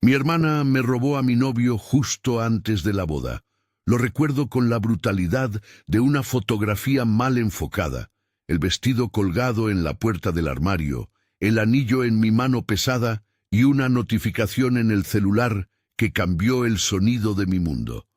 Mi hermana me robó a mi novio justo antes de la boda. Lo recuerdo con la brutalidad de una fotografía mal enfocada, el vestido colgado en la puerta del armario, el anillo en mi mano pesada y una notificación en el celular que cambió el sonido de mi mundo.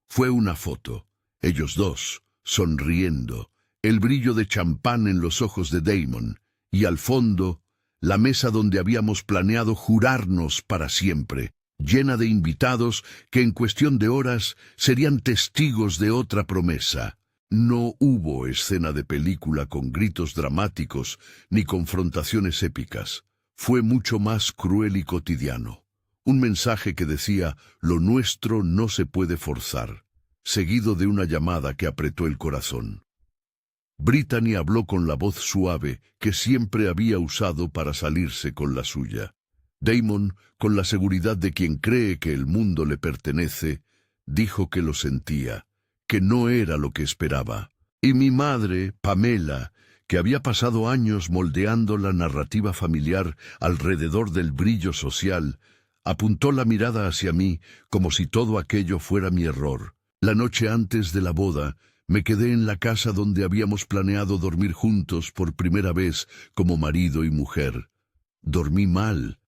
Fue una foto, ellos dos, sonriendo, el brillo de champán en los ojos de Damon, y al fondo, la mesa donde habíamos planeado jurarnos para siempre, llena de invitados que en cuestión de horas serían testigos de otra promesa. No hubo escena de película con gritos dramáticos ni confrontaciones épicas. Fue mucho más cruel y cotidiano. Un mensaje que decía, lo nuestro no se puede forzar, seguido de una llamada que apretó el corazón. Brittany habló con la voz suave que siempre había usado para salirse con la suya. Damon, con la seguridad de quien cree que el mundo le pertenece, dijo que lo sentía, que no era lo que esperaba. Y mi madre, Pamela, que había pasado años moldeando la narrativa familiar alrededor del brillo social, apuntó la mirada hacia mí como si todo aquello fuera mi error. La noche antes de la boda, me quedé en la casa donde habíamos planeado dormir juntos por primera vez como marido y mujer. Dormí mal.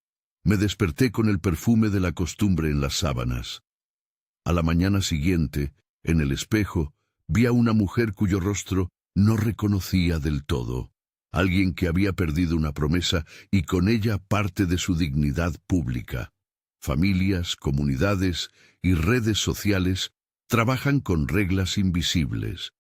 Me desperté con el perfume de la costumbre en las sábanas. A la mañana siguiente, en el espejo, vi a una mujer cuyo rostro no reconocía del todo. Alguien que había perdido una promesa y con ella parte de su dignidad pública. Familias, comunidades y redes sociales trabajan con reglas invisibles.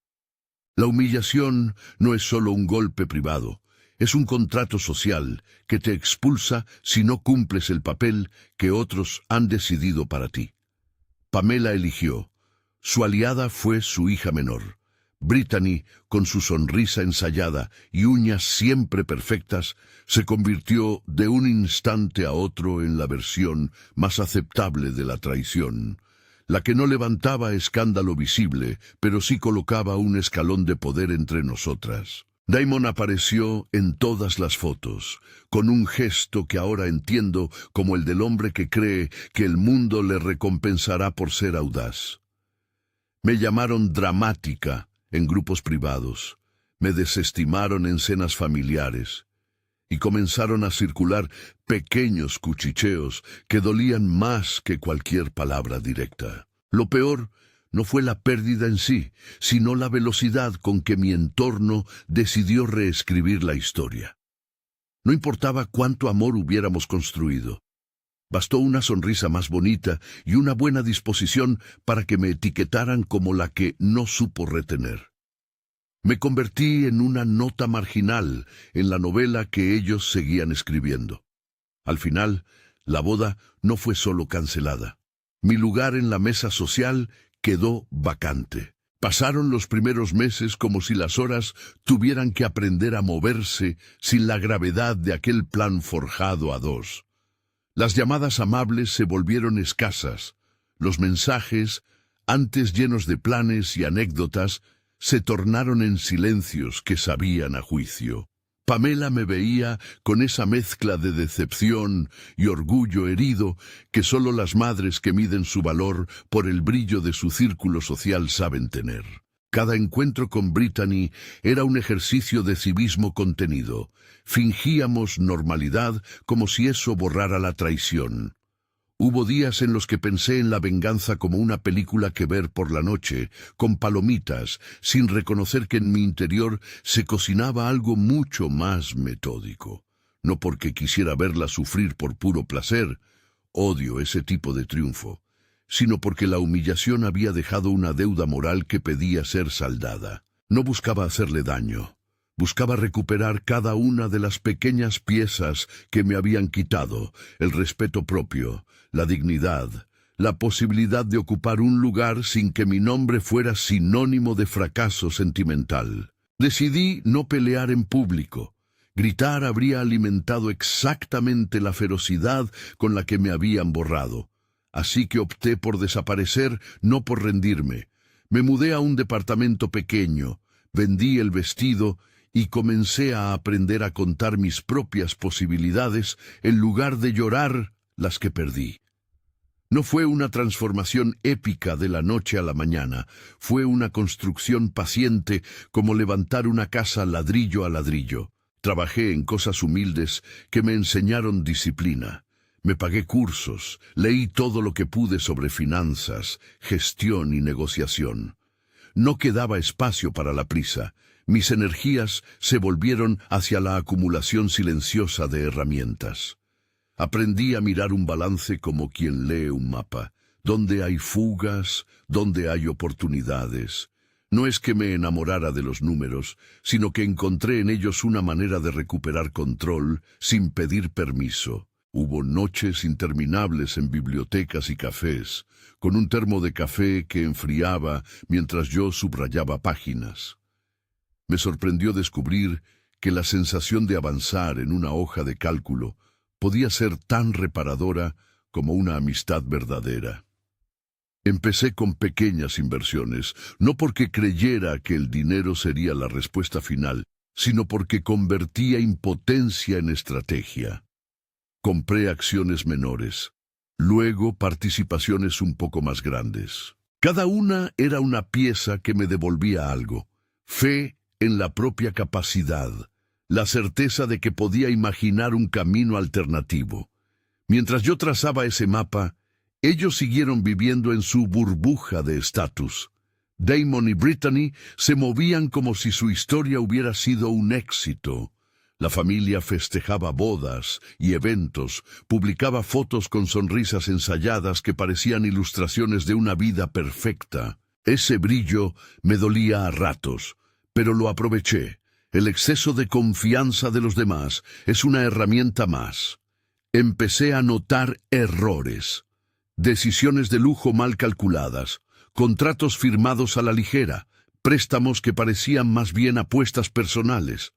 La humillación no es solo un golpe privado, es un contrato social que te expulsa si no cumples el papel que otros han decidido para ti. Pamela eligió. Su aliada fue su hija menor. Brittany, con su sonrisa ensayada y uñas siempre perfectas, se convirtió de un instante a otro en la versión más aceptable de la traición. La que no levantaba escándalo visible, pero sí colocaba un escalón de poder entre nosotras. Damon apareció en todas las fotos, con un gesto que ahora entiendo como el del hombre que cree que el mundo le recompensará por ser audaz. Me llamaron dramática en grupos privados, me desestimaron en cenas familiares, y comenzaron a circular pequeños cuchicheos que dolían más que cualquier palabra directa. Lo peor no fue la pérdida en sí, sino la velocidad con que mi entorno decidió reescribir la historia. No importaba cuánto amor hubiéramos construido. Bastó una sonrisa más bonita y una buena disposición para que me etiquetaran como la que no supo retener. Me convertí en una nota marginal en la novela que ellos seguían escribiendo. Al final, la boda no fue solo cancelada. Mi lugar en la mesa social quedó vacante. Pasaron los primeros meses como si las horas tuvieran que aprender a moverse sin la gravedad de aquel plan forjado a dos. Las llamadas amables se volvieron escasas. Los mensajes, antes llenos de planes y anécdotas, se tornaron en silencios que sabían a juicio. Pamela me veía con esa mezcla de decepción y orgullo herido que solo las madres que miden su valor por el brillo de su círculo social saben tener. Cada encuentro con Brittany era un ejercicio de civismo contenido. Fingíamos normalidad como si eso borrara la traición. Hubo días en los que pensé en la venganza como una película que ver por la noche, con palomitas, sin reconocer que en mi interior se cocinaba algo mucho más metódico. No porque quisiera verla sufrir por puro placer, odio ese tipo de triunfo, sino porque la humillación había dejado una deuda moral que pedía ser saldada. No buscaba hacerle daño. Buscaba recuperar cada una de las pequeñas piezas que me habían quitado, el respeto propio, la dignidad, la posibilidad de ocupar un lugar sin que mi nombre fuera sinónimo de fracaso sentimental. Decidí no pelear en público. Gritar habría alimentado exactamente la ferocidad con la que me habían borrado. Así que opté por desaparecer, no por rendirme. Me mudé a un departamento pequeño, vendí el vestido y comencé a aprender a contar mis propias posibilidades en lugar de llorar las que perdí. No fue una transformación épica de la noche a la mañana, fue una construcción paciente como levantar una casa ladrillo a ladrillo. Trabajé en cosas humildes que me enseñaron disciplina. Me pagué cursos, leí todo lo que pude sobre finanzas, gestión y negociación. No quedaba espacio para la prisa. Mis energías se volvieron hacia la acumulación silenciosa de herramientas. Aprendí a mirar un balance como quien lee un mapa, donde hay fugas, donde hay oportunidades. No es que me enamorara de los números, sino que encontré en ellos una manera de recuperar control sin pedir permiso. Hubo noches interminables en bibliotecas y cafés, con un termo de café que enfriaba mientras yo subrayaba páginas. Me sorprendió descubrir que la sensación de avanzar en una hoja de cálculo podía ser tan reparadora como una amistad verdadera. Empecé con pequeñas inversiones, no porque creyera que el dinero sería la respuesta final, sino porque convertía impotencia en estrategia. Compré acciones menores, luego participaciones un poco más grandes. Cada una era una pieza que me devolvía algo: fe en la propia capacidad, la certeza de que podía imaginar un camino alternativo. Mientras yo trazaba ese mapa, ellos siguieron viviendo en su burbuja de estatus. Damon y Brittany se movían como si su historia hubiera sido un éxito. La familia festejaba bodas y eventos, publicaba fotos con sonrisas ensayadas que parecían ilustraciones de una vida perfecta. Ese brillo me dolía a ratos, pero lo aproveché. El exceso de confianza de los demás es una herramienta más. Empecé a notar errores, decisiones de lujo mal calculadas, contratos firmados a la ligera, préstamos que parecían más bien apuestas personales.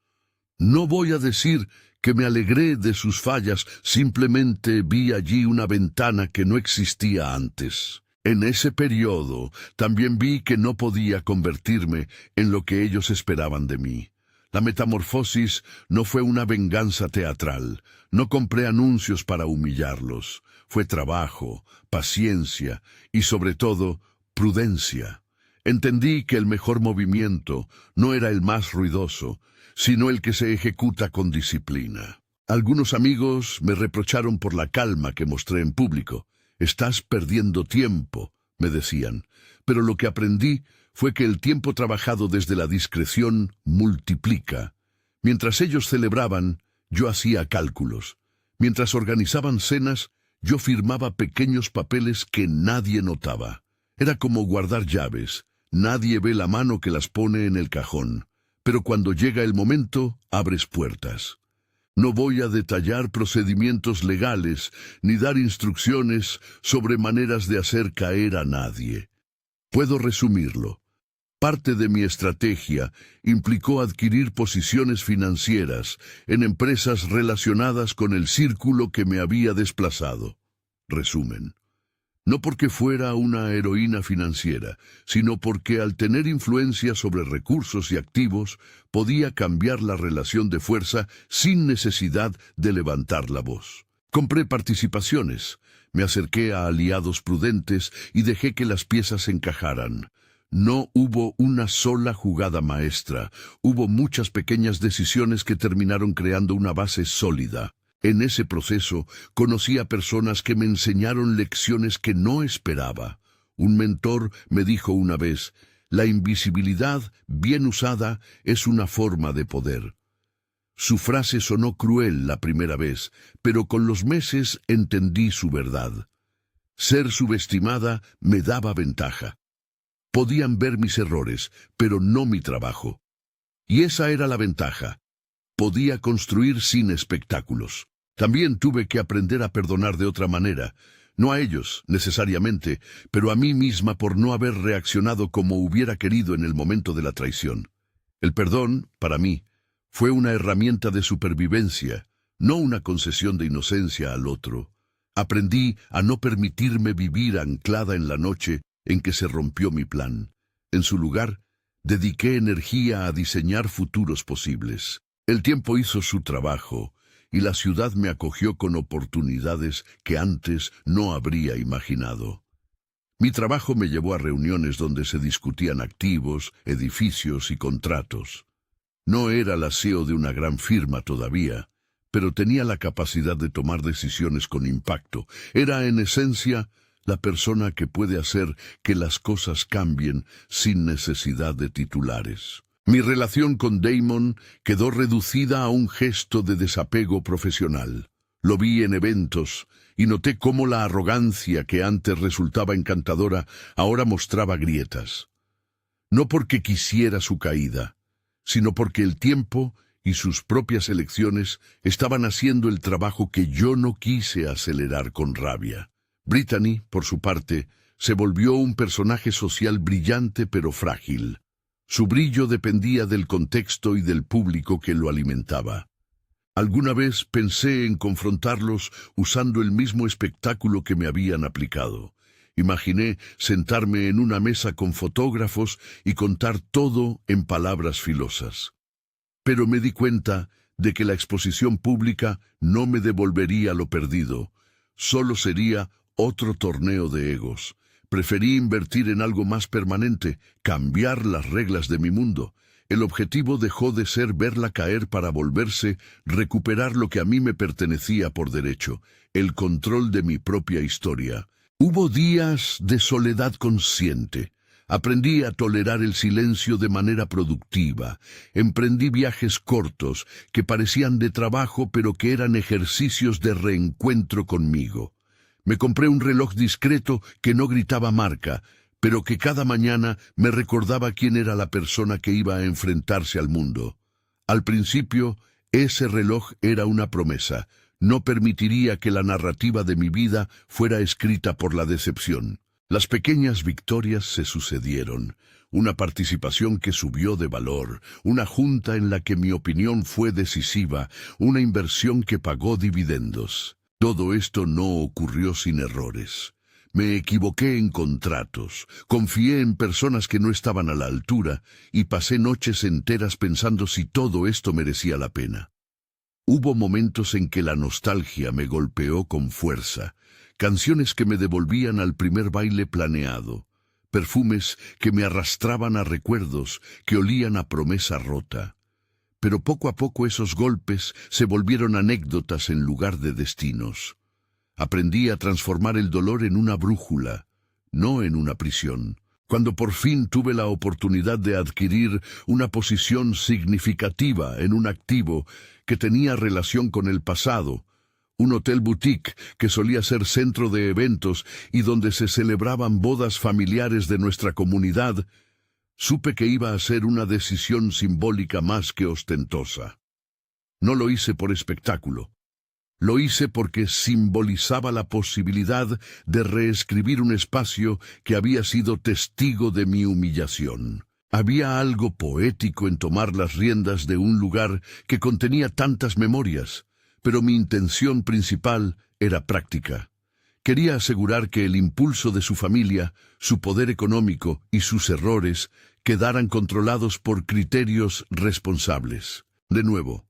No voy a decir que me alegré de sus fallas, simplemente vi allí una ventana que no existía antes. En ese periodo también vi que no podía convertirme en lo que ellos esperaban de mí. La metamorfosis no fue una venganza teatral, no compré anuncios para humillarlos. Fue trabajo, paciencia y sobre todo prudencia. Entendí que el mejor movimiento no era el más ruidoso, sino el que se ejecuta con disciplina. Algunos amigos me reprocharon por la calma que mostré en público. «Estás perdiendo tiempo», me decían, pero lo que aprendí fue que el tiempo trabajado desde la discreción multiplica. Mientras ellos celebraban, yo hacía cálculos. Mientras organizaban cenas, yo firmaba pequeños papeles que nadie notaba. Era como guardar llaves. Nadie ve la mano que las pone en el cajón. Pero cuando llega el momento, abres puertas. No voy a detallar procedimientos legales ni dar instrucciones sobre maneras de hacer caer a nadie. Puedo resumirlo. Parte de mi estrategia implicó adquirir posiciones financieras en empresas relacionadas con el círculo que me había desplazado. Resumen. No porque fuera una heroína financiera, sino porque al tener influencia sobre recursos y activos, podía cambiar la relación de fuerza sin necesidad de levantar la voz. Compré participaciones, me acerqué a aliados prudentes y dejé que las piezas encajaran. No hubo una sola jugada maestra, hubo muchas pequeñas decisiones que terminaron creando una base sólida. En ese proceso conocí a personas que me enseñaron lecciones que no esperaba. Un mentor me dijo una vez: «La invisibilidad, bien usada, es una forma de poder». Su frase sonó cruel la primera vez, pero con los meses entendí su verdad. Ser subestimada me daba ventaja. Podían ver mis errores, pero no mi trabajo. Y esa era la ventaja. Podía construir sin espectáculos. También tuve que aprender a perdonar de otra manera, no a ellos, necesariamente, pero a mí misma por no haber reaccionado como hubiera querido en el momento de la traición. El perdón, para mí, fue una herramienta de supervivencia, no una concesión de inocencia al otro. Aprendí a no permitirme vivir anclada en la noche en que se rompió mi plan. En su lugar, dediqué energía a diseñar futuros posibles. El tiempo hizo su trabajo, y la ciudad me acogió con oportunidades que antes no habría imaginado. Mi trabajo me llevó a reuniones donde se discutían activos, edificios y contratos. No era la CEO de una gran firma todavía, pero tenía la capacidad de tomar decisiones con impacto. Era, en esencia, la persona que puede hacer que las cosas cambien sin necesidad de titulares. Mi relación con Damon quedó reducida a un gesto de desapego profesional. Lo vi en eventos y noté cómo la arrogancia que antes resultaba encantadora ahora mostraba grietas. No porque quisiera su caída, sino porque el tiempo y sus propias elecciones estaban haciendo el trabajo que yo no quise acelerar con rabia. Brittany, por su parte, se volvió un personaje social brillante pero frágil. Su brillo dependía del contexto y del público que lo alimentaba. Alguna vez pensé en confrontarlos usando el mismo espectáculo que me habían aplicado. Imaginé sentarme en una mesa con fotógrafos y contar todo en palabras filosas. Pero me di cuenta de que la exposición pública no me devolvería lo perdido. Solo sería otro torneo de egos. Preferí invertir en algo más permanente, cambiar las reglas de mi mundo. El objetivo dejó de ser verla caer para volverse recuperar lo que a mí me pertenecía por derecho, el control de mi propia historia. Hubo días de soledad consciente. Aprendí a tolerar el silencio de manera productiva. Emprendí viajes cortos que parecían de trabajo pero que eran ejercicios de reencuentro conmigo. Me compré un reloj discreto que no gritaba marca, pero que cada mañana me recordaba quién era la persona que iba a enfrentarse al mundo. Al principio, ese reloj era una promesa. No permitiría que la narrativa de mi vida fuera escrita por la decepción. Las pequeñas victorias se sucedieron. Una participación que subió de valor, una junta en la que mi opinión fue decisiva, una inversión que pagó dividendos. Todo esto no ocurrió sin errores. Me equivoqué en contratos, confié en personas que no estaban a la altura y pasé noches enteras pensando si todo esto merecía la pena. Hubo momentos en que la nostalgia me golpeó con fuerza, canciones que me devolvían al primer baile planeado, perfumes que me arrastraban a recuerdos que olían a promesa rota. Pero poco a poco esos golpes se volvieron anécdotas en lugar de destinos. Aprendí a transformar el dolor en una brújula, no en una prisión. Cuando por fin tuve la oportunidad de adquirir una posición significativa en un activo que tenía relación con el pasado, un hotel boutique que solía ser centro de eventos y donde se celebraban bodas familiares de nuestra comunidad, supe que iba a ser una decisión simbólica más que ostentosa. No lo hice por espectáculo. Lo hice porque simbolizaba la posibilidad de reescribir un espacio que había sido testigo de mi humillación. Había algo poético en tomar las riendas de un lugar que contenía tantas memorias, pero mi intención principal era práctica. Quería asegurar que el impulso de su familia, su poder económico y sus errores quedaran controlados por criterios responsables. De nuevo,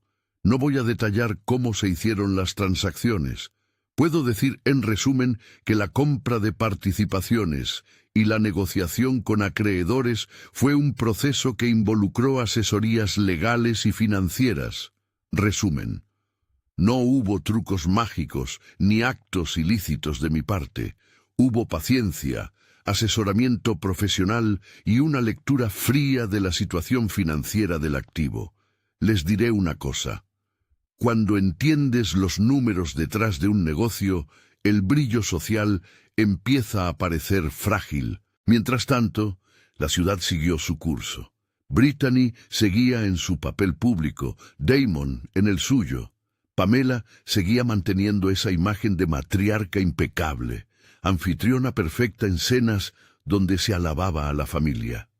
no voy a detallar cómo se hicieron las transacciones. Puedo decir, en resumen, que la compra de participaciones y la negociación con acreedores fue un proceso que involucró asesorías legales y financieras. Resumen. No hubo trucos mágicos ni actos ilícitos de mi parte. Hubo paciencia, asesoramiento profesional y una lectura fría de la situación financiera del activo. Les diré una cosa. Cuando entiendes los números detrás de un negocio, el brillo social empieza a parecer frágil. Mientras tanto, la ciudad siguió su curso. Brittany seguía en su papel público, Damon en el suyo. Pamela seguía manteniendo esa imagen de matriarca impecable, anfitriona perfecta en cenas donde se alababa a la familia.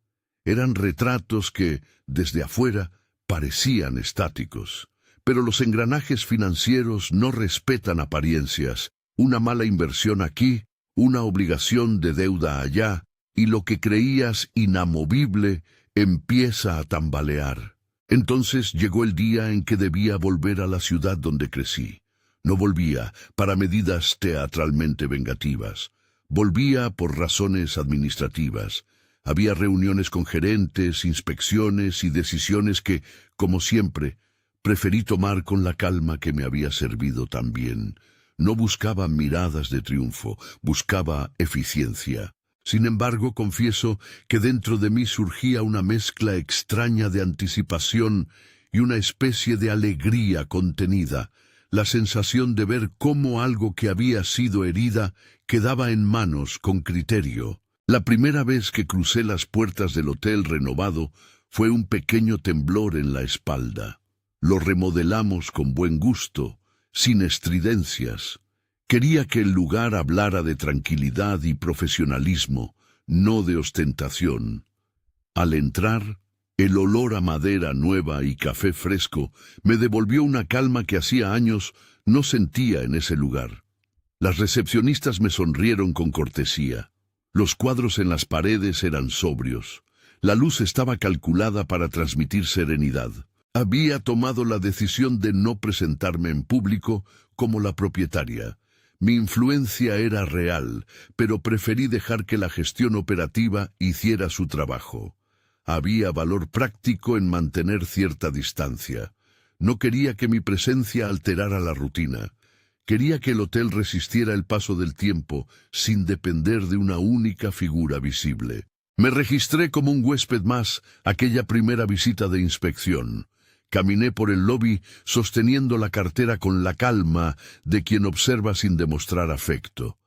Eran retratos que, desde afuera, parecían estáticos. Pero los engranajes financieros no respetan apariencias. Una mala inversión aquí, una obligación de deuda allá, y lo que creías inamovible empieza a tambalear. Entonces llegó el día en que debía volver a la ciudad donde crecí. No volvía para medidas teatralmente vengativas. Volvía por razones administrativas. Había reuniones con gerentes, inspecciones y decisiones que, como siempre, preferí tomar con la calma que me había servido tan bien. No buscaba miradas de triunfo, buscaba eficiencia. Sin embargo, confieso que dentro de mí surgía una mezcla extraña de anticipación y una especie de alegría contenida, la sensación de ver cómo algo que había sido herida quedaba en manos con criterio. La primera vez que crucé las puertas del hotel renovado fue un pequeño temblor en la espalda. Lo remodelamos con buen gusto, sin estridencias. Quería que el lugar hablara de tranquilidad y profesionalismo, no de ostentación. Al entrar, el olor a madera nueva y café fresco me devolvió una calma que hacía años no sentía en ese lugar. Las recepcionistas me sonrieron con cortesía. Los cuadros en las paredes eran sobrios. La luz estaba calculada para transmitir serenidad. Había tomado la decisión de no presentarme en público como la propietaria. Mi influencia era real, pero preferí dejar que la gestión operativa hiciera su trabajo. Había valor práctico en mantener cierta distancia. No quería que mi presencia alterara la rutina. Quería que el hotel resistiera el paso del tiempo sin depender de una única figura visible. Me registré como un huésped más aquella primera visita de inspección. Caminé por el lobby sosteniendo la cartera con la calma de quien observa sin demostrar afecto.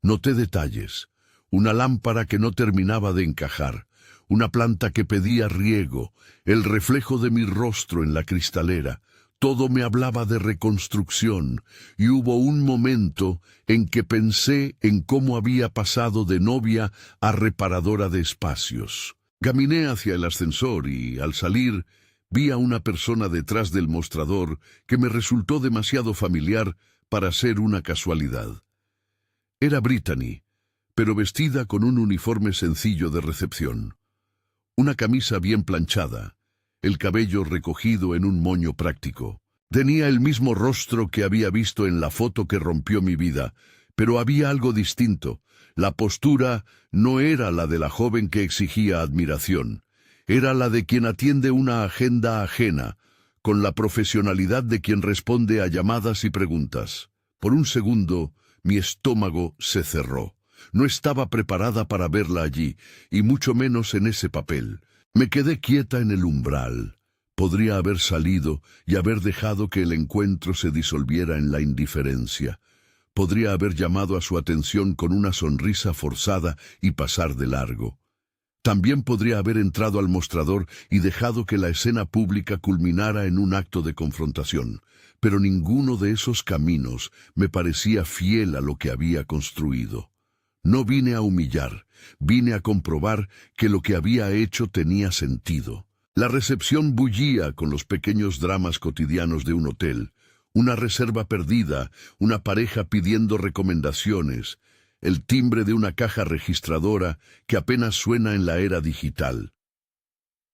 Noté detalles. Una lámpara que no terminaba de encajar, una planta que pedía riego, el reflejo de mi rostro en la cristalera. Todo me hablaba de reconstrucción, y hubo un momento en que pensé en cómo había pasado de novia a reparadora de espacios. Caminé hacia el ascensor y, al salir, vi a una persona detrás del mostrador que me resultó demasiado familiar para ser una casualidad. Era Brittany, pero vestida con un uniforme sencillo de recepción. Una camisa bien planchada, el cabello recogido en un moño práctico. Tenía el mismo rostro que había visto en la foto que rompió mi vida, pero había algo distinto. La postura no era la de la joven que exigía admiración. Era la de quien atiende una agenda ajena, con la profesionalidad de quien responde a llamadas y preguntas. Por un segundo, mi estómago se cerró. No estaba preparada para verla allí, y mucho menos en ese papel. Me quedé quieta en el umbral. Podría haber salido y haber dejado que el encuentro se disolviera en la indiferencia. Podría haber llamado a su atención con una sonrisa forzada y pasar de largo. También podría haber entrado al mostrador y dejado que la escena pública culminara en un acto de confrontación, pero ninguno de esos caminos me parecía fiel a lo que había construido. No vine a humillar, vine a comprobar que lo que había hecho tenía sentido. La recepción bullía con los pequeños dramas cotidianos de un hotel, una reserva perdida, una pareja pidiendo recomendaciones, el timbre de una caja registradora que apenas suena en la era digital.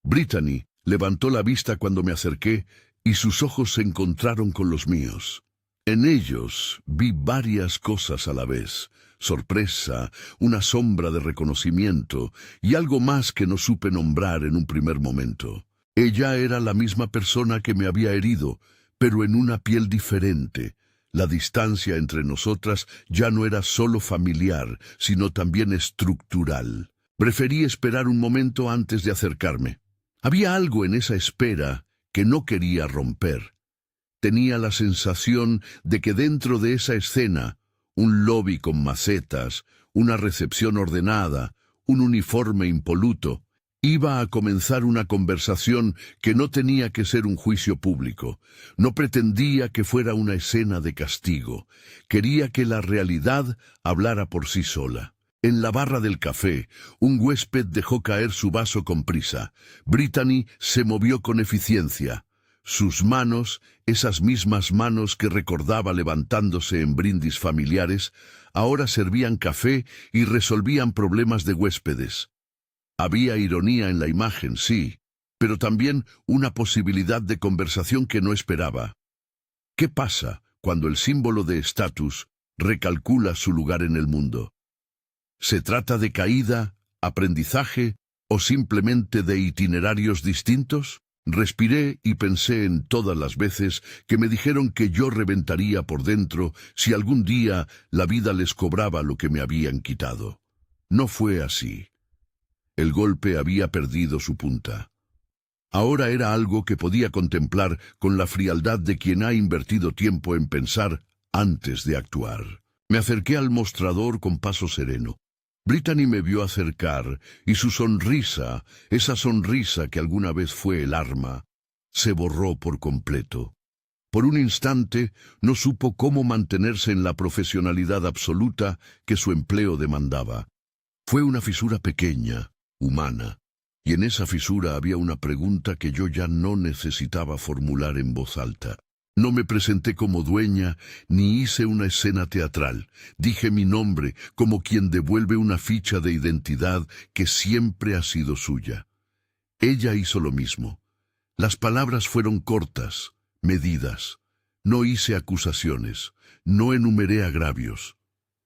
Brittany levantó la vista cuando me acerqué y sus ojos se encontraron con los míos. En ellos vi varias cosas a la vez: sorpresa, una sombra de reconocimiento y algo más que no supe nombrar en un primer momento. Ella era la misma persona que me había herido, pero en una piel diferente. La distancia entre nosotras ya no era solo familiar, sino también estructural. Preferí esperar un momento antes de acercarme. Había algo en esa espera que no quería romper. Tenía la sensación de que dentro de esa escena, un lobby con macetas, una recepción ordenada, un uniforme impoluto, iba a comenzar una conversación que no tenía que ser un juicio público. No pretendía que fuera una escena de castigo. Quería que la realidad hablara por sí sola. En la barra del café, un huésped dejó caer su vaso con prisa. Brittany se movió con eficiencia. Sus manos, esas mismas manos que recordaba levantándose en brindis familiares, ahora servían café y resolvían problemas de huéspedes. Había ironía en la imagen, sí, pero también una posibilidad de conversación que no esperaba. ¿Qué pasa cuando el símbolo de estatus recalcula su lugar en el mundo? ¿Se trata de caída, aprendizaje o simplemente de itinerarios distintos? Respiré y pensé en todas las veces que me dijeron que yo reventaría por dentro si algún día la vida les cobraba lo que me habían quitado. No fue así. El golpe había perdido su punta. Ahora era algo que podía contemplar con la frialdad de quien ha invertido tiempo en pensar antes de actuar. Me acerqué al mostrador con paso sereno. Brittany me vio acercar, y su sonrisa, esa sonrisa que alguna vez fue el arma, se borró por completo. Por un instante no supo cómo mantenerse en la profesionalidad absoluta que su empleo demandaba. Fue una fisura pequeña, humana, y en esa fisura había una pregunta que yo ya no necesitaba formular en voz alta. No me presenté como dueña, ni hice una escena teatral. Dije mi nombre como quien devuelve una ficha de identidad que siempre ha sido suya. Ella hizo lo mismo. Las palabras fueron cortas, medidas. No hice acusaciones, no enumeré agravios.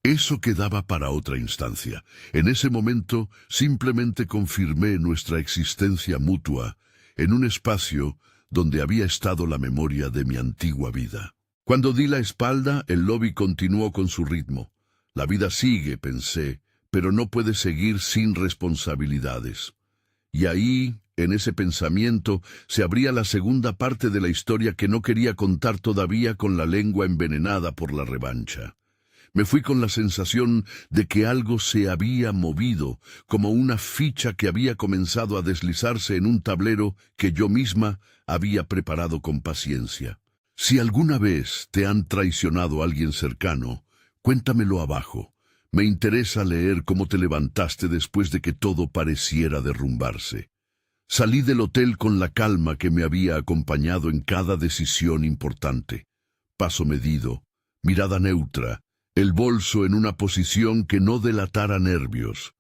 Eso quedaba para otra instancia. En ese momento simplemente confirmé nuestra existencia mutua, en un espacio donde había estado la memoria de mi antigua vida. Cuando di la espalda, el lobby continuó con su ritmo. La vida sigue, pensé, pero no puede seguir sin responsabilidades. Y ahí, en ese pensamiento, se abría la segunda parte de la historia que no quería contar todavía con la lengua envenenada por la revancha. Me fui con la sensación de que algo se había movido, como una ficha que había comenzado a deslizarse en un tablero que yo misma había preparado con paciencia. Si alguna vez te han traicionado alguien cercano, cuéntamelo abajo. Me interesa leer cómo te levantaste después de que todo pareciera derrumbarse. Salí del hotel con la calma que me había acompañado en cada decisión importante. Paso medido, mirada neutra, el bolso en una posición que no delatara nervios.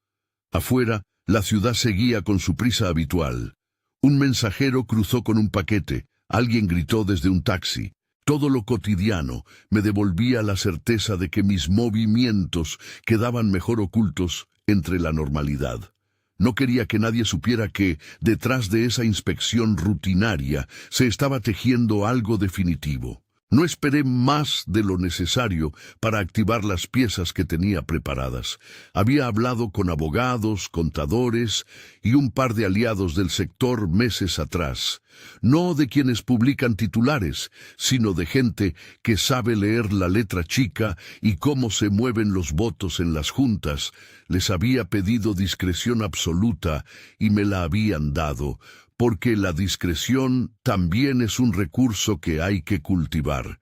Afuera, la ciudad seguía con su prisa habitual. Un mensajero cruzó con un paquete, alguien gritó desde un taxi. Todo lo cotidiano me devolvía la certeza de que mis movimientos quedaban mejor ocultos entre la normalidad. No quería que nadie supiera que, detrás de esa inspección rutinaria, se estaba tejiendo algo definitivo. No esperé más de lo necesario para activar las piezas que tenía preparadas. Había hablado con abogados, contadores y un par de aliados del sector meses atrás. No de quienes publican titulares, sino de gente que sabe leer la letra chica y cómo se mueven los votos en las juntas. Les había pedido discreción absoluta y me la habían dado, porque la discreción también es un recurso que hay que cultivar.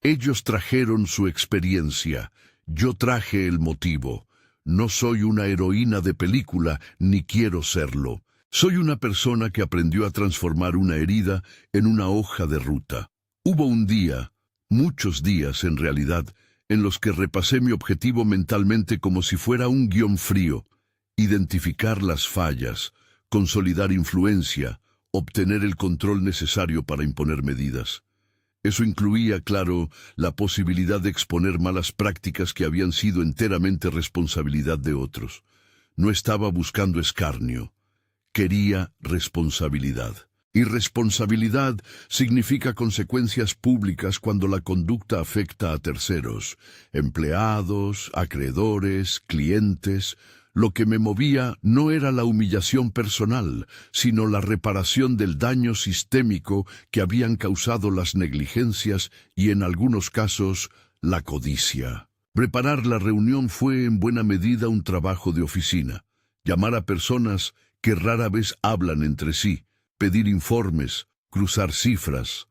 Ellos trajeron su experiencia, yo traje el motivo. No soy una heroína de película, ni quiero serlo. Soy una persona que aprendió a transformar una herida en una hoja de ruta. Hubo un día, muchos días en realidad, en los que repasé mi objetivo mentalmente como si fuera un guión frío. Identificar las fallas, consolidar influencia, obtener el control necesario para imponer medidas. Eso incluía, claro, la posibilidad de exponer malas prácticas que habían sido enteramente responsabilidad de otros. No estaba buscando escarnio. Quería responsabilidad. Y responsabilidad significa consecuencias públicas cuando la conducta afecta a terceros, empleados, acreedores, clientes. Lo que me movía no era la humillación personal, sino la reparación del daño sistémico que habían causado las negligencias y, en algunos casos, la codicia. Preparar la reunión fue en buena medida un trabajo de oficina. Llamar a personas que rara vez hablan entre sí, pedir informes, cruzar cifras.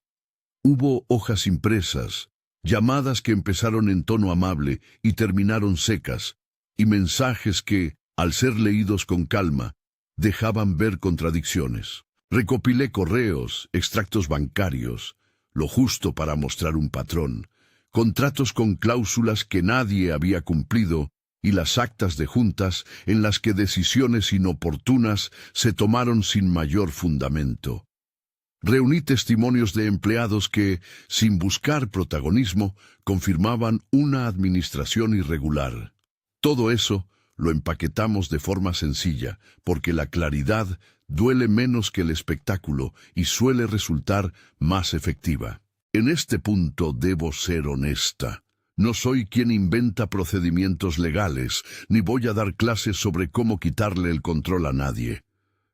Hubo hojas impresas, llamadas que empezaron en tono amable y terminaron secas, y mensajes que, al ser leídos con calma, dejaban ver contradicciones. Recopilé correos, extractos bancarios, lo justo para mostrar un patrón, contratos con cláusulas que nadie había cumplido y las actas de juntas en las que decisiones inoportunas se tomaron sin mayor fundamento. Reuní testimonios de empleados que, sin buscar protagonismo, confirmaban una administración irregular. Todo eso lo empaquetamos de forma sencilla, porque la claridad duele menos que el espectáculo y suele resultar más efectiva. En este punto debo ser honesta. No soy quien inventa procedimientos legales, ni voy a dar clases sobre cómo quitarle el control a nadie.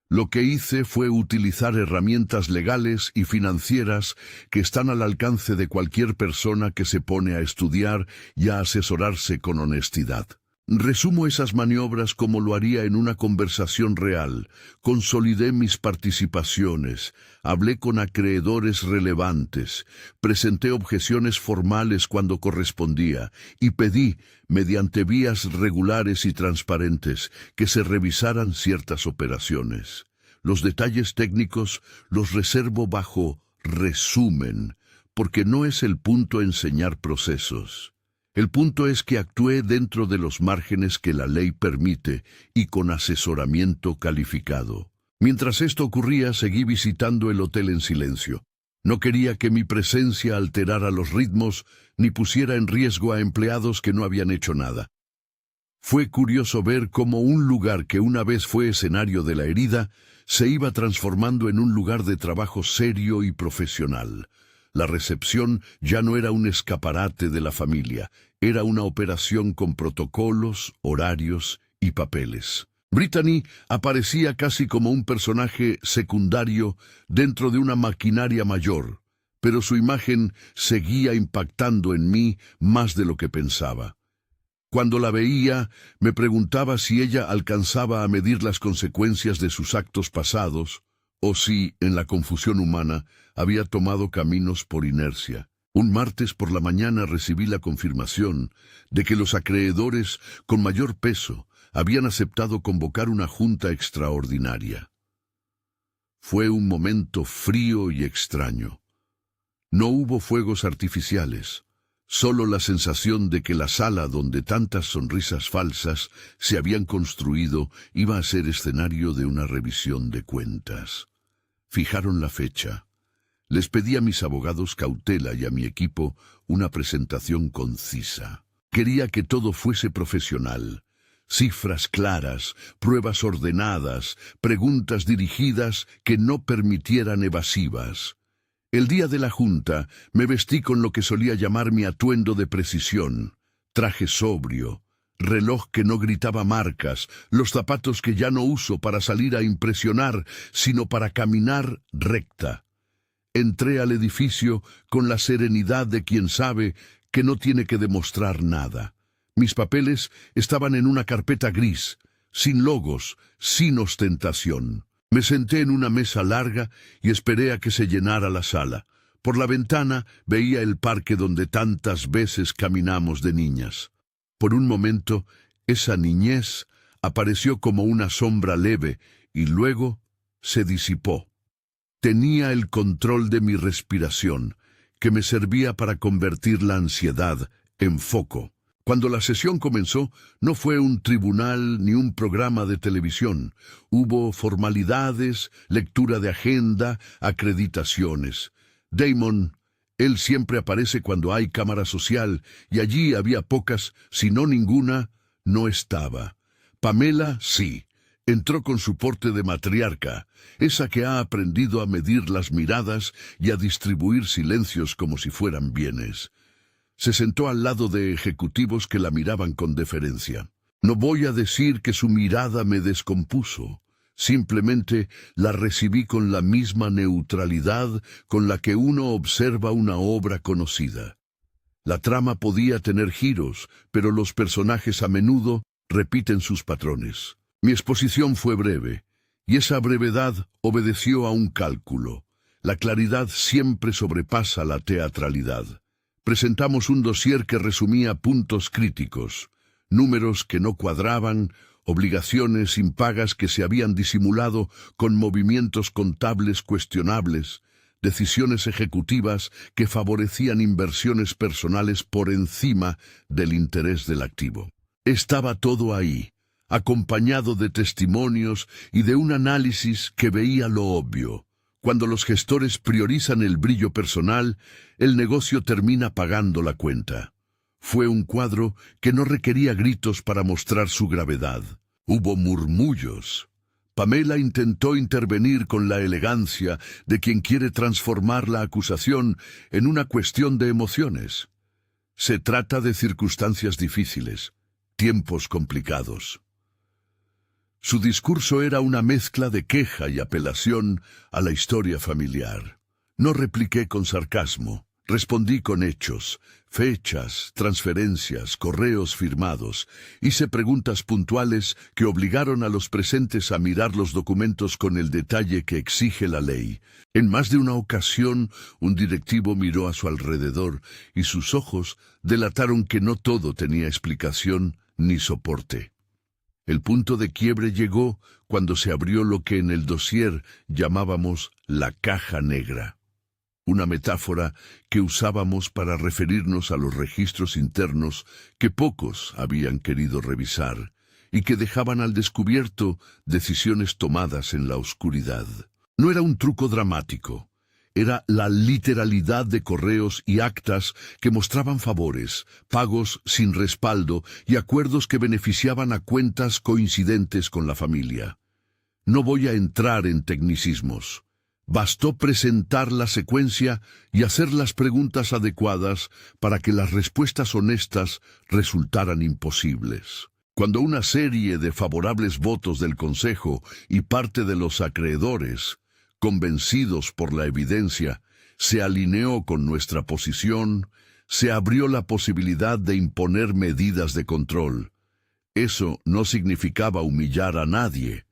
Lo que hice fue utilizar herramientas legales y financieras que están al alcance de cualquier persona que se pone a estudiar y a asesorarse con honestidad. Resumo esas maniobras como lo haría en una conversación real. Consolidé mis participaciones, hablé con acreedores relevantes, presenté objeciones formales cuando correspondía y pedí, mediante vías regulares y transparentes, que se revisaran ciertas operaciones. Los detalles técnicos los reservo bajo resumen, porque no es el punto enseñar procesos. El punto es que actué dentro de los márgenes que la ley permite y con asesoramiento calificado. Mientras esto ocurría, seguí visitando el hotel en silencio. No quería que mi presencia alterara los ritmos ni pusiera en riesgo a empleados que no habían hecho nada. Fue curioso ver cómo un lugar que una vez fue escenario de la herida se iba transformando en un lugar de trabajo serio y profesional. La recepción ya no era un escaparate de la familia, era una operación con protocolos, horarios y papeles. Brittany aparecía casi como un personaje secundario dentro de una maquinaria mayor, pero su imagen seguía impactando en mí más de lo que pensaba. Cuando la veía, me preguntaba si ella alcanzaba a medir las consecuencias de sus actos pasados, o si, en la confusión humana, había tomado caminos por inercia. Un martes por la mañana recibí la confirmación de que los acreedores con mayor peso habían aceptado convocar una junta extraordinaria. Fue un momento frío y extraño. No hubo fuegos artificiales, solo la sensación de que la sala donde tantas sonrisas falsas se habían construido iba a ser escenario de una revisión de cuentas. Fijaron la fecha. Les pedí a mis abogados cautela y a mi equipo una presentación concisa. Quería que todo fuese profesional. Cifras claras, pruebas ordenadas, preguntas dirigidas que no permitieran evasivas. El día de la junta me vestí con lo que solía llamar mi atuendo de precisión. Traje sobrio, reloj que no gritaba marcas, los zapatos que ya no uso para salir a impresionar, sino para caminar recta. Entré al edificio con la serenidad de quien sabe que no tiene que demostrar nada. Mis papeles estaban en una carpeta gris, sin logos, sin ostentación. Me senté en una mesa larga y esperé a que se llenara la sala. Por la ventana veía el parque donde tantas veces caminamos de niñas. Por un momento, esa niñez apareció como una sombra leve y luego se disipó. Tenía el control de mi respiración, que me servía para convertir la ansiedad en foco. Cuando la sesión comenzó, no fue un tribunal ni un programa de televisión. Hubo formalidades, lectura de agenda, acreditaciones. Damon, él siempre aparece cuando hay cámara social, y allí había pocas, si no ninguna, no estaba. Pamela, sí. Entró con su porte de matriarca, esa que ha aprendido a medir las miradas y a distribuir silencios como si fueran bienes. Se sentó al lado de ejecutivos que la miraban con deferencia. No voy a decir que su mirada me descompuso, simplemente la recibí con la misma neutralidad con la que uno observa una obra conocida. La trama podía tener giros, pero los personajes a menudo repiten sus patrones. Mi exposición fue breve, y esa brevedad obedeció a un cálculo. La claridad siempre sobrepasa la teatralidad. Presentamos un dossier que resumía puntos críticos, números que no cuadraban, obligaciones impagas que se habían disimulado con movimientos contables cuestionables, decisiones ejecutivas que favorecían inversiones personales por encima del interés del activo. Estaba todo ahí, acompañado de testimonios y de un análisis que veía lo obvio. Cuando los gestores priorizan el brillo personal, el negocio termina pagando la cuenta. Fue un cuadro que no requería gritos para mostrar su gravedad. Hubo murmullos. Pamela intentó intervenir con la elegancia de quien quiere transformar la acusación en una cuestión de emociones. Se trata de circunstancias difíciles, tiempos complicados. Su discurso era una mezcla de queja y apelación a la historia familiar. No repliqué con sarcasmo, respondí con hechos, fechas, transferencias, correos firmados. Hice preguntas puntuales que obligaron a los presentes a mirar los documentos con el detalle que exige la ley. En más de una ocasión, un directivo miró a su alrededor y sus ojos delataron que no todo tenía explicación ni soporte. El punto de quiebre llegó cuando se abrió lo que en el dossier llamábamos la caja negra, una metáfora que usábamos para referirnos a los registros internos que pocos habían querido revisar y que dejaban al descubierto decisiones tomadas en la oscuridad. No era un truco dramático. Era la literalidad de correos y actas que mostraban favores, pagos sin respaldo y acuerdos que beneficiaban a cuentas coincidentes con la familia. No voy a entrar en tecnicismos. Bastó presentar la secuencia y hacer las preguntas adecuadas para que las respuestas honestas resultaran imposibles. Cuando una serie de favorables votos del Consejo y parte de los acreedores, convencidos por la evidencia, se alineó con nuestra posición, se abrió la posibilidad de imponer medidas de control. Eso no significaba humillar a nadie.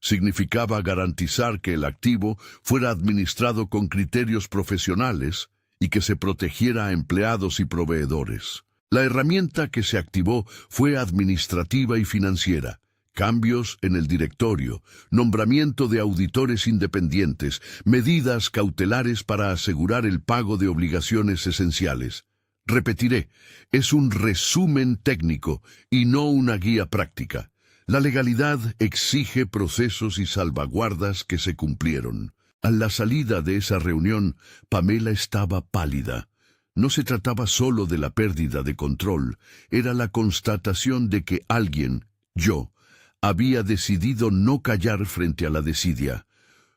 Significaba garantizar que el activo fuera administrado con criterios profesionales y que se protegiera a empleados y proveedores. La herramienta que se activó fue administrativa y financiera. Cambios en el directorio, nombramiento de auditores independientes, medidas cautelares para asegurar el pago de obligaciones esenciales. Repetiré, es un resumen técnico y no una guía práctica. La legalidad exige procesos y salvaguardas que se cumplieron. A la salida de esa reunión, Pamela estaba pálida. No se trataba solo de la pérdida de control, era la constatación de que alguien, yo, había decidido no callar frente a la desidia.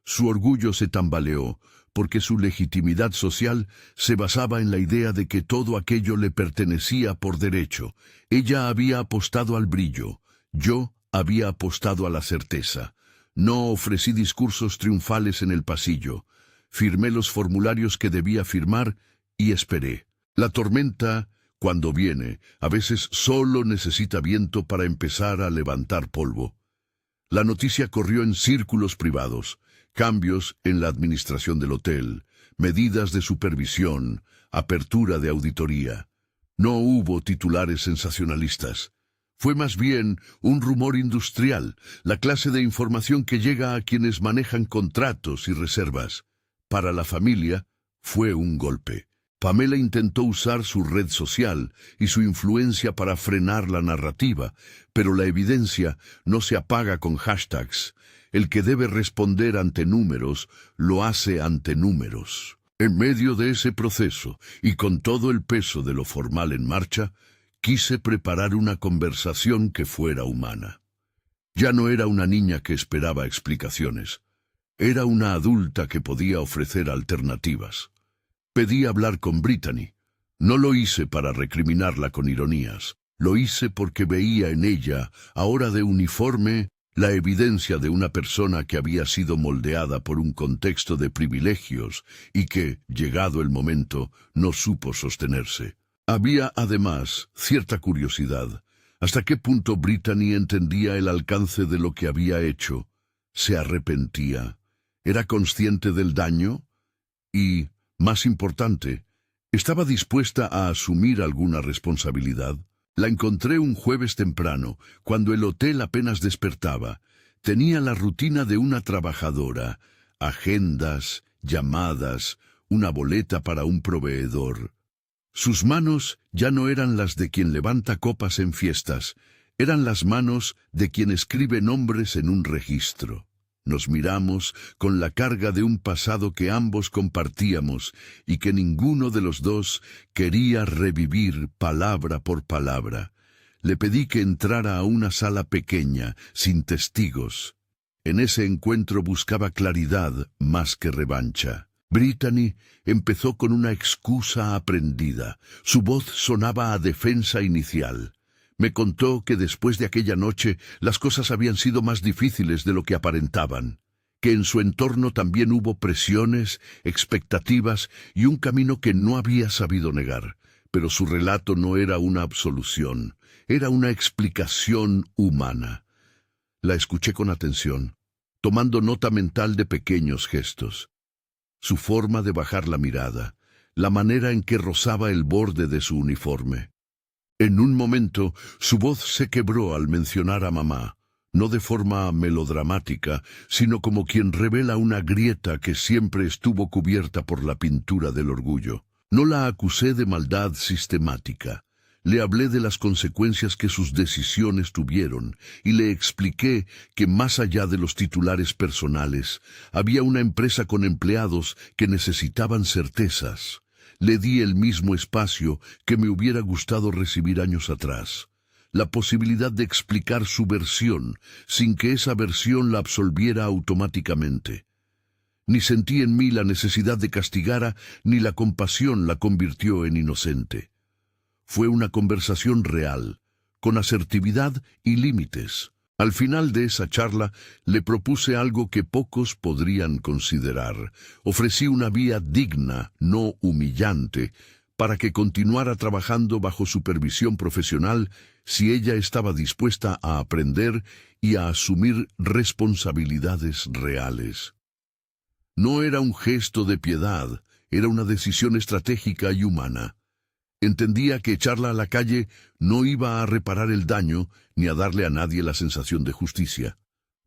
Su orgullo se tambaleó, porque su legitimidad social se basaba en la idea de que todo aquello le pertenecía por derecho. Ella había apostado al brillo, yo había apostado a la certeza. No ofrecí discursos triunfales en el pasillo. Firmé los formularios que debía firmar y esperé. La tormenta, cuando viene, a veces solo necesita viento para empezar a levantar polvo. La noticia corrió en círculos privados, cambios en la administración del hotel, medidas de supervisión, apertura de auditoría. No hubo titulares sensacionalistas. Fue más bien un rumor industrial, la clase de información que llega a quienes manejan contratos y reservas. Para la familia, fue un golpe. Pamela intentó usar su red social y su influencia para frenar la narrativa, pero la evidencia no se apaga con hashtags. El que debe responder ante números, lo hace ante números. En medio de ese proceso, y con todo el peso de lo formal en marcha, quise preparar una conversación que fuera humana. Ya no era una niña que esperaba explicaciones. Era una adulta que podía ofrecer alternativas. Pedí hablar con Brittany. No lo hice para recriminarla con ironías. Lo hice porque veía en ella, ahora de uniforme, la evidencia de una persona que había sido moldeada por un contexto de privilegios y que, llegado el momento, no supo sostenerse. Había, además, cierta curiosidad. ¿Hasta qué punto Brittany entendía el alcance de lo que había hecho? ¿Se arrepentía? ¿Era consciente del daño? Y, más importante, ¿estaba dispuesta a asumir alguna responsabilidad? La encontré un jueves temprano, cuando el hotel apenas despertaba. Tenía la rutina de una trabajadora, agendas, llamadas, una boleta para un proveedor. Sus manos ya no eran las de quien levanta copas en fiestas, Eran las manos de quien escribe nombres en un registro. Nos miramos con la carga de un pasado que ambos compartíamos y que ninguno de los dos quería revivir palabra por palabra. Le pedí que entrara a una sala pequeña, sin testigos. En ese encuentro buscaba claridad más que revancha. Brittany empezó con una excusa aprendida. Su voz sonaba a defensa inicial. Me contó que después de aquella noche las cosas habían sido más difíciles de lo que aparentaban, que en su entorno también hubo presiones, expectativas y un camino que no había sabido negar. Pero su relato no era una absolución, era una explicación humana. La escuché con atención, tomando nota mental de pequeños gestos. Su forma de bajar la mirada, la manera en que rozaba el borde de su uniforme. En un momento, su voz se quebró al mencionar a mamá, no de forma melodramática, sino como quien revela una grieta que siempre estuvo cubierta por la pintura del orgullo. No la acusé de maldad sistemática. Le hablé de las consecuencias que sus decisiones tuvieron y le expliqué que más allá de los titulares personales, había una empresa con empleados que necesitaban certezas. Le di el mismo espacio que me hubiera gustado recibir años atrás, la posibilidad de explicar su versión sin que esa versión la absolviera automáticamente. Ni sentí en mí la necesidad de castigar, ni la compasión la convirtió en inocente. Fue una conversación real, con asertividad y límites. Al final de esa charla, le propuse algo que pocos podrían considerar. Ofrecí una vía digna, no humillante, para que continuara trabajando bajo supervisión profesional si ella estaba dispuesta a aprender y a asumir responsabilidades reales. No era un gesto de piedad, era una decisión estratégica y humana. Entendía que echarla a la calle no iba a reparar el daño ni a darle a nadie la sensación de justicia,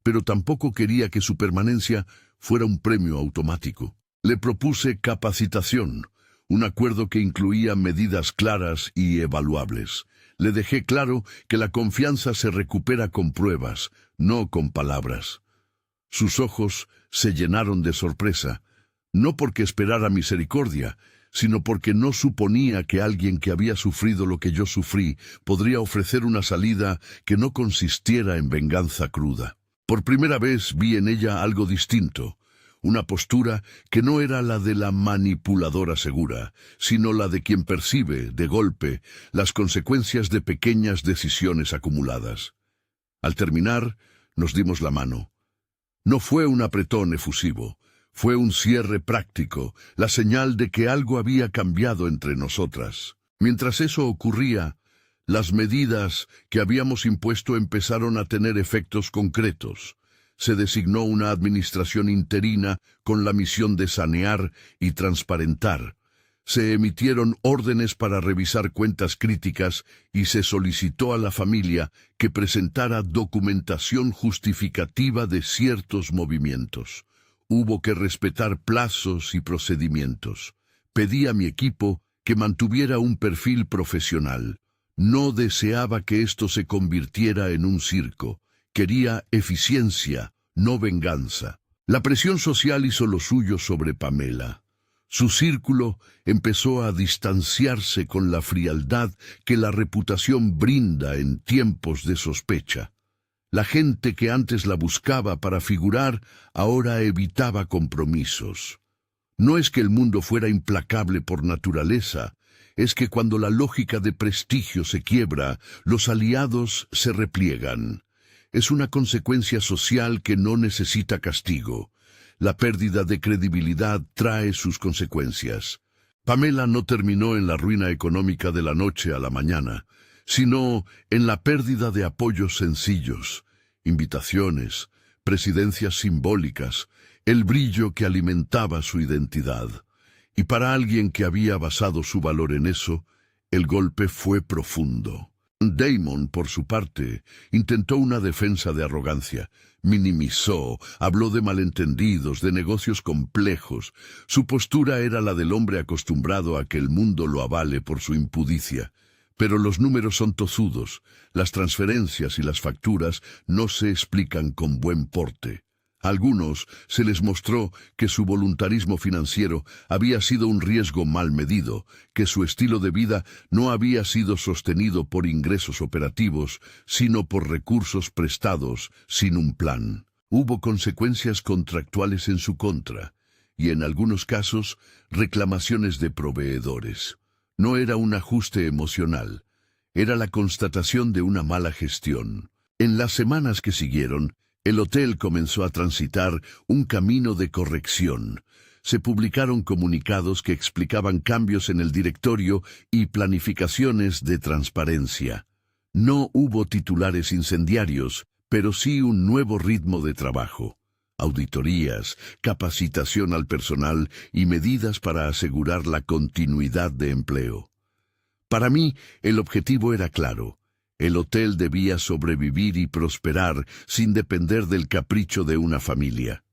pero tampoco quería que su permanencia fuera un premio automático. Le propuse capacitación, un acuerdo que incluía medidas claras y evaluables. Le dejé claro que la confianza se recupera con pruebas, no con palabras. Sus ojos se llenaron de sorpresa, no porque esperara misericordia, sino porque no suponía que alguien que había sufrido lo que yo sufrí podría ofrecer una salida que no consistiera en venganza cruda. Por primera vez vi en ella algo distinto, una postura que no era la de la manipuladora segura, sino la de quien percibe, de golpe, las consecuencias de pequeñas decisiones acumuladas. Al terminar, nos dimos la mano. No fue un apretón efusivo. Fue un cierre práctico, la señal de que algo había cambiado entre nosotras. Mientras eso ocurría, las medidas que habíamos impuesto empezaron a tener efectos concretos. Se designó una administración interina con la misión de sanear y transparentar. Se emitieron órdenes para revisar cuentas críticas y se solicitó a la familia que presentara documentación justificativa de ciertos movimientos. Hubo que respetar plazos y procedimientos. Pedí a mi equipo que mantuviera un perfil profesional. No deseaba que esto se convirtiera en un circo. Quería eficiencia, no venganza. La presión social hizo lo suyo sobre Pamela. Su círculo empezó a distanciarse con la frialdad que la reputación brinda en tiempos de sospecha. La gente que antes la buscaba para figurar, ahora evitaba compromisos. No es que el mundo fuera implacable por naturaleza, es que cuando la lógica de prestigio se quiebra, los aliados se repliegan. Es una consecuencia social que no necesita castigo. La pérdida de credibilidad trae sus consecuencias. Pamela no terminó en la ruina económica de la noche a la mañana, sino en la pérdida de apoyos sencillos, invitaciones, presidencias simbólicas, el brillo que alimentaba su identidad. Y para alguien que había basado su valor en eso, el golpe fue profundo. Damon, por su parte, intentó una defensa de arrogancia. Minimizó, habló de malentendidos, de negocios complejos. Su postura era la del hombre acostumbrado a que el mundo lo avale por su impudicia. Pero los números son tozudos, las transferencias y las facturas no se explican con buen porte. A algunos se les mostró que su voluntarismo financiero había sido un riesgo mal medido, que su estilo de vida no había sido sostenido por ingresos operativos, sino por recursos prestados sin un plan. Hubo consecuencias contractuales en su contra, y en algunos casos reclamaciones de proveedores. No era un ajuste emocional, era la constatación de una mala gestión. En las semanas que siguieron, el hotel comenzó a transitar un camino de corrección. Se publicaron comunicados que explicaban cambios en el directorio y planificaciones de transparencia. No hubo titulares incendiarios, pero sí un nuevo ritmo de trabajo. Auditorías, capacitación al personal y medidas para asegurar la continuidad de empleo. Para mí, el objetivo era claro. El hotel debía sobrevivir y prosperar sin depender del capricho de una familia.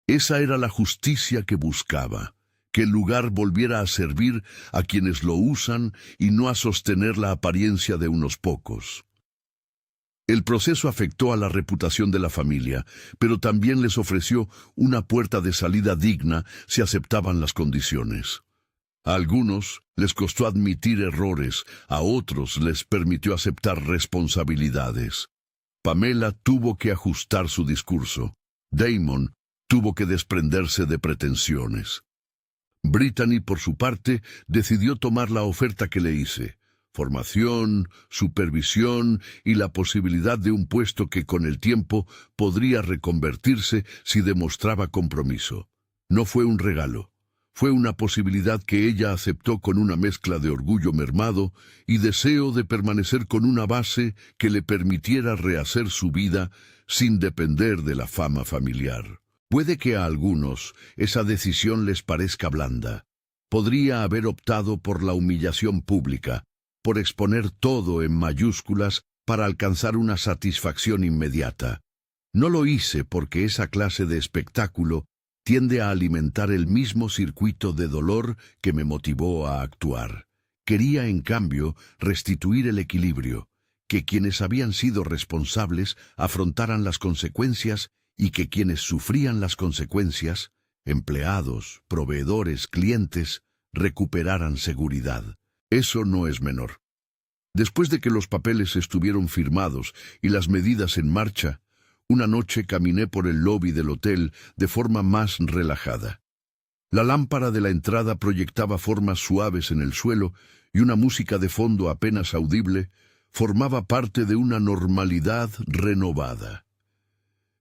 Esa era la justicia que buscaba, que el lugar volviera a servir a quienes lo usan y no a sostener la apariencia de unos pocos. El proceso afectó a la reputación de la familia, pero también les ofreció una puerta de salida digna si aceptaban las condiciones. A algunos les costó admitir errores, a otros les permitió aceptar responsabilidades. Pamela tuvo que ajustar su discurso. Damon tuvo que desprenderse de pretensiones. Brittany, por su parte, decidió tomar la oferta que le hice. Formación, supervisión y la posibilidad de un puesto que con el tiempo podría reconvertirse si demostraba compromiso. No fue un regalo. Fue una posibilidad que ella aceptó con una mezcla de orgullo mermado y deseo de permanecer con una base que le permitiera rehacer su vida sin depender de la fama familiar. Puede que a algunos esa decisión les parezca blanda. Podría haber optado por la humillación pública, por exponer todo en mayúsculas para alcanzar una satisfacción inmediata. No lo hice porque esa clase de espectáculo tiende a alimentar el mismo circuito de dolor que me motivó a actuar. Quería, en cambio, restituir el equilibrio, que quienes habían sido responsables afrontaran las consecuencias y que quienes sufrían las consecuencias, empleados, proveedores, clientes, recuperaran seguridad. Eso no es menor. Después de que los papeles estuvieron firmados y las medidas en marcha, una noche caminé por el lobby del hotel de forma más relajada. La lámpara de la entrada proyectaba formas suaves en el suelo y una música de fondo apenas audible formaba parte de una normalidad renovada.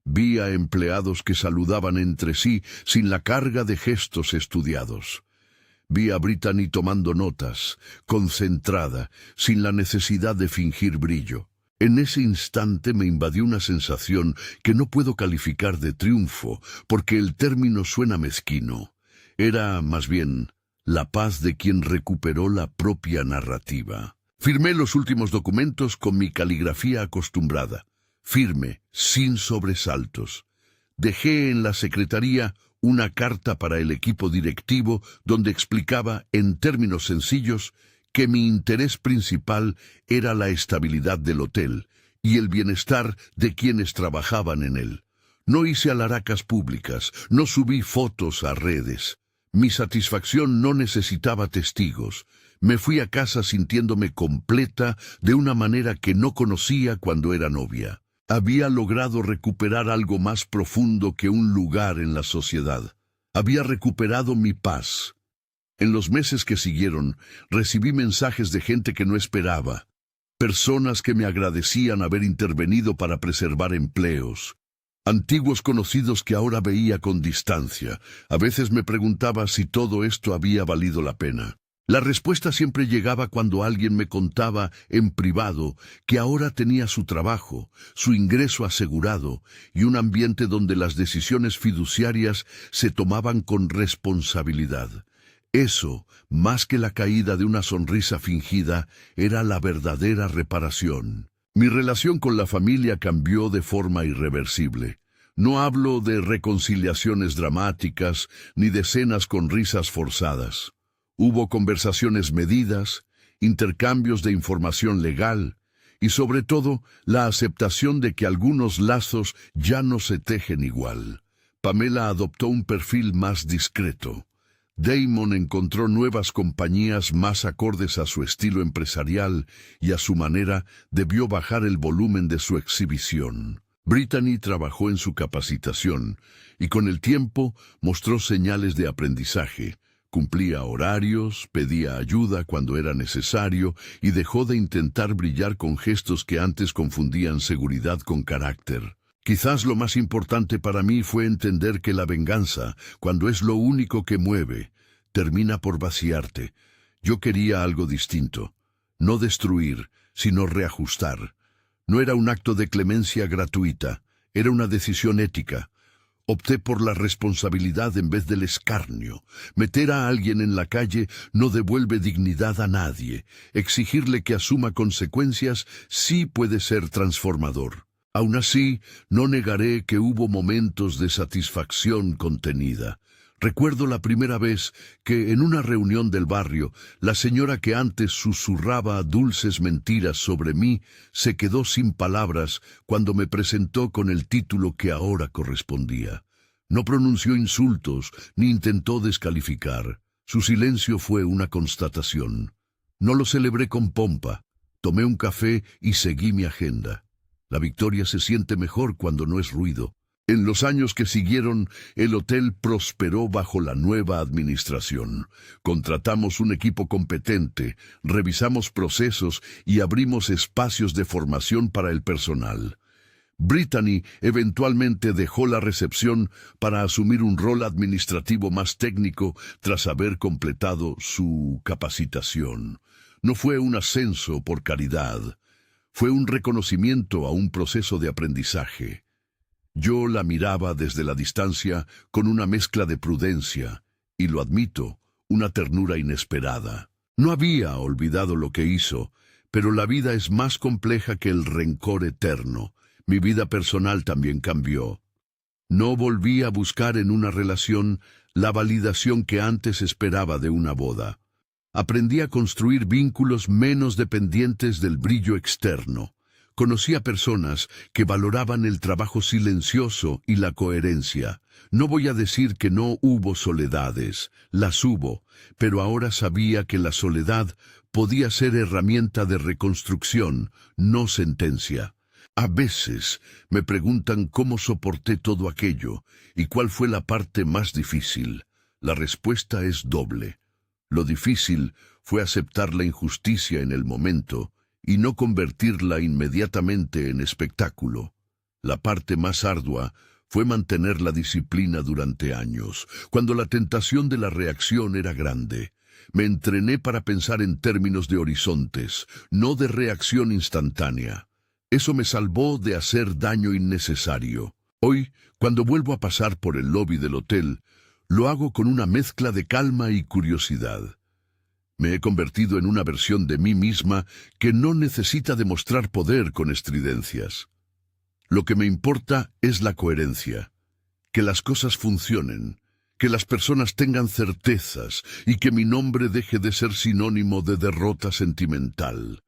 Vi a empleados que saludaban entre sí sin la carga de gestos estudiados. Vi a Brittany tomando notas, concentrada, sin la necesidad de fingir brillo. En ese instante me invadió una sensación que no puedo calificar de triunfo, porque el término suena mezquino. Era, más bien, la paz de quien recuperó la propia narrativa. Firmé los últimos documentos con mi caligrafía acostumbrada, firme, sin sobresaltos. Dejé en la secretaría una carta para el equipo directivo donde explicaba, en términos sencillos, que mi interés principal era la estabilidad del hotel y el bienestar de quienes trabajaban en él. No hice alaracas públicas, no subí fotos a redes. Mi satisfacción no necesitaba testigos. Me fui a casa sintiéndome completa de una manera que no conocía cuando era novia. Había logrado recuperar algo más profundo que un lugar en la sociedad. Había recuperado mi paz. En los meses que siguieron, recibí mensajes de gente que no esperaba. Personas que me agradecían haber intervenido para preservar empleos. Antiguos conocidos que ahora veía con distancia. A veces me preguntaba si todo esto había valido la pena. La respuesta siempre llegaba cuando alguien me contaba en privado que ahora tenía su trabajo, su ingreso asegurado y un ambiente donde las decisiones fiduciarias se tomaban con responsabilidad. Eso, más que la caída de una sonrisa fingida, era la verdadera reparación. Mi relación con la familia cambió de forma irreversible. No hablo de reconciliaciones dramáticas ni de cenas con risas forzadas. Hubo conversaciones medidas, intercambios de información legal y sobre todo la aceptación de que algunos lazos ya no se tejen igual. Pamela adoptó un perfil más discreto. Damon encontró nuevas compañías más acordes a su estilo empresarial y a su manera debió bajar el volumen de su exhibición. Brittany trabajó en su capacitación y con el tiempo mostró señales de aprendizaje. Cumplía horarios, pedía ayuda cuando era necesario y dejó de intentar brillar con gestos que antes confundían seguridad con carácter. Quizás lo más importante para mí fue entender que la venganza, cuando es lo único que mueve, termina por vaciarte. Yo quería algo distinto. No destruir, sino reajustar. No era un acto de clemencia gratuita, era una decisión ética. Opté por la responsabilidad en vez del escarnio. Meter a alguien en la calle no devuelve dignidad a nadie. Exigirle que asuma consecuencias sí puede ser transformador. Aún así, no negaré que hubo momentos de satisfacción contenida. Recuerdo la primera vez que, en una reunión del barrio, la señora que antes susurraba dulces mentiras sobre mí se quedó sin palabras cuando me presentó con el título que ahora correspondía. No pronunció insultos ni intentó descalificar. Su silencio fue una constatación. No lo celebré con pompa. Tomé un café y seguí mi agenda. La victoria se siente mejor cuando no es ruido. En los años que siguieron, el hotel prosperó bajo la nueva administración. Contratamos un equipo competente, revisamos procesos y abrimos espacios de formación para el personal. Brittany eventualmente dejó la recepción para asumir un rol administrativo más técnico tras haber completado su capacitación. No fue un ascenso por caridad. Fue un reconocimiento a un proceso de aprendizaje. Yo la miraba desde la distancia con una mezcla de prudencia y, lo admito, una ternura inesperada. No había olvidado lo que hizo, pero la vida es más compleja que el rencor eterno. Mi vida personal también cambió. No volví a buscar en una relación la validación que antes esperaba de una boda. Aprendí a construir vínculos menos dependientes del brillo externo. Conocí a personas que valoraban el trabajo silencioso y la coherencia. No voy a decir que no hubo soledades, las hubo, pero ahora sabía que la soledad podía ser herramienta de reconstrucción, no sentencia. A veces me preguntan cómo soporté todo aquello y cuál fue la parte más difícil. La respuesta es doble. Lo difícil fue aceptar la injusticia en el momento y no convertirla inmediatamente en espectáculo. La parte más ardua fue mantener la disciplina durante años, cuando la tentación de la reacción era grande. Me entrené para pensar en términos de horizontes, no de reacción instantánea. Eso me salvó de hacer daño innecesario. Hoy, cuando vuelvo a pasar por el lobby del hotel, lo hago con una mezcla de calma y curiosidad. Me he convertido en una versión de mí misma que no necesita demostrar poder con estridencias. Lo que me importa es la coherencia, que las cosas funcionen, que las personas tengan certezas y que mi nombre deje de ser sinónimo de derrota sentimental.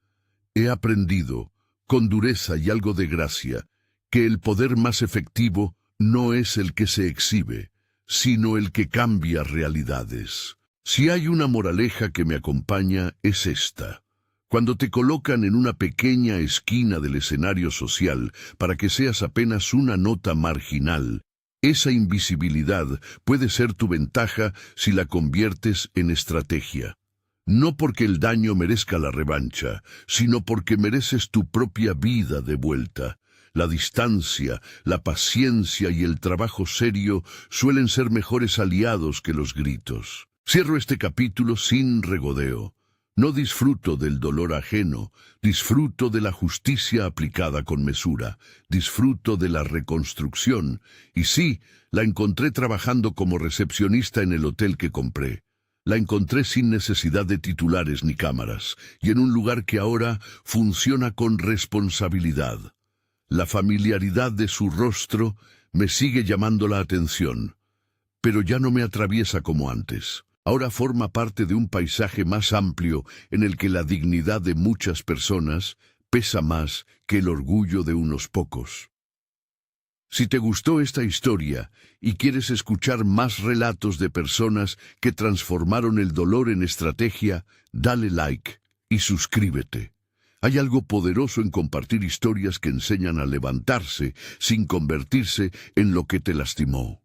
He aprendido, con dureza y algo de gracia, que el poder más efectivo no es el que se exhibe, sino el que cambia realidades. Si hay una moraleja que me acompaña, es esta. Cuando te colocan en una pequeña esquina del escenario social para que seas apenas una nota marginal, esa invisibilidad puede ser tu ventaja si la conviertes en estrategia. No porque el daño merezca la revancha, sino porque mereces tu propia vida de vuelta. La distancia, la paciencia y el trabajo serio suelen ser mejores aliados que los gritos. Cierro este capítulo sin regodeo. No disfruto del dolor ajeno, disfruto de la justicia aplicada con mesura, disfruto de la reconstrucción, y sí, la encontré trabajando como recepcionista en el hotel que compré. La encontré sin necesidad de titulares ni cámaras, y en un lugar que ahora funciona con responsabilidad. La familiaridad de su rostro me sigue llamando la atención, pero ya no me atraviesa como antes. Ahora forma parte de un paisaje más amplio en el que la dignidad de muchas personas pesa más que el orgullo de unos pocos. Si te gustó esta historia y quieres escuchar más relatos de personas que transformaron el dolor en estrategia, dale like y suscríbete. Hay algo poderoso en compartir historias que enseñan a levantarse sin convertirse en lo que te lastimó.